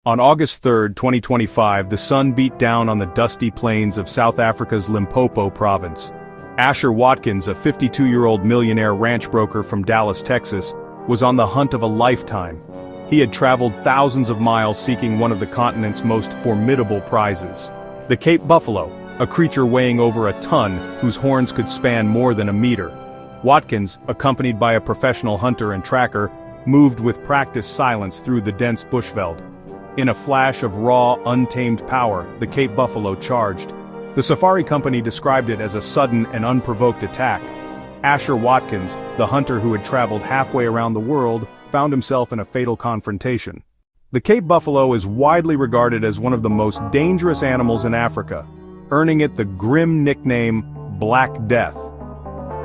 On August 3, 2025, the sun beat down on the dusty plains of South Africa's Limpopo province. Asher Watkins, a 52-year-old millionaire ranch broker from Dallas, Texas, was on the hunt of a lifetime. He had traveled thousands of miles seeking one of the continent's most formidable prizes. The Cape buffalo, a creature weighing over a ton whose horns could span more than a meter. Watkins, accompanied by a professional hunter and tracker, moved with practiced silence through the dense bushveld. In a flash of raw, untamed power, the Cape buffalo charged. The safari company described it as a sudden and unprovoked attack. Asher Watkins, the hunter who had traveled halfway around the world, found himself in a fatal confrontation. The Cape buffalo is widely regarded as one of the most dangerous animals in Africa, earning it the grim nickname Black Death.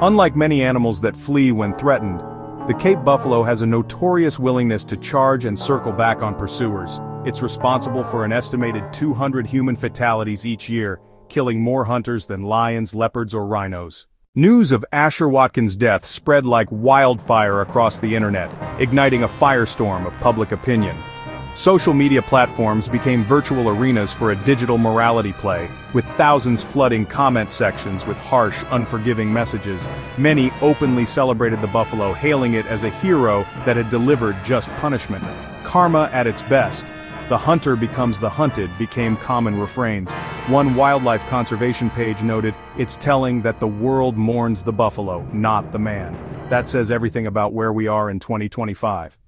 Unlike many animals that flee when threatened, the Cape buffalo has a notorious willingness to charge and circle back on pursuers. It's responsible for an estimated 200 human fatalities each year, killing more hunters than lions, leopards, or rhinos. News of Asher Watkins' death spread like wildfire across the internet, igniting a firestorm of public opinion. Social media platforms became virtual arenas for a digital morality play, with thousands flooding comment sections with harsh, unforgiving messages. Many openly celebrated the buffalo, hailing it as a hero that had delivered just punishment. Karma at its best. The hunter becomes the hunted became common refrains. One wildlife conservation page noted, "It's telling that the world mourns the buffalo, not the man." That says everything about where we are in 2025.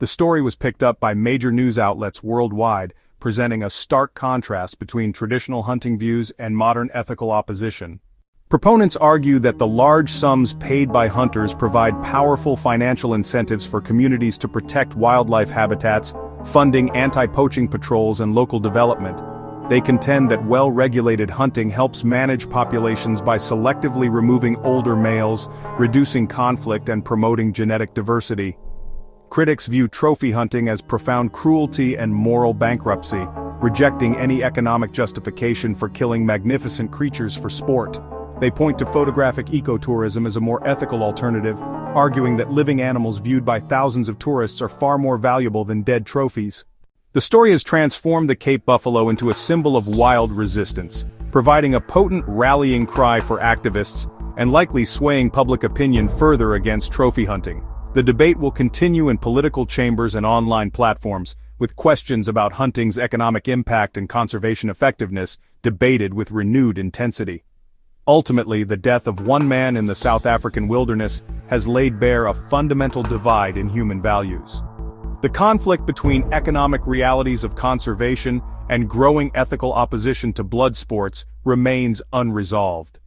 The story was picked up by major news outlets worldwide, presenting a stark contrast between traditional hunting views and modern ethical opposition. Proponents argue that the large sums paid by hunters provide powerful financial incentives for communities to protect wildlife habitats, funding anti-poaching patrols and local development. They contend that well-regulated hunting helps manage populations by selectively removing older males, reducing conflict and promoting genetic diversity. Critics view trophy hunting as profound cruelty and moral bankruptcy, rejecting any economic justification for killing magnificent creatures for sport. They point to photographic ecotourism as a more ethical alternative, arguing that living animals viewed by thousands of tourists are far more valuable than dead trophies. The story has transformed the Cape buffalo into a symbol of wild resistance, providing a potent rallying cry for activists, and likely swaying public opinion further against trophy hunting. The debate will continue in political chambers and online platforms, with questions about hunting's economic impact and conservation effectiveness debated with renewed intensity. Ultimately, the death of one man in the South African wilderness has laid bare a fundamental divide in human values. The conflict between economic realities of conservation and growing ethical opposition to blood sports remains unresolved.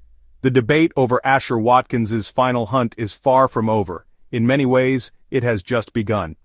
The debate over Asher Watkins's final hunt is far from over. In many ways, it has just begun.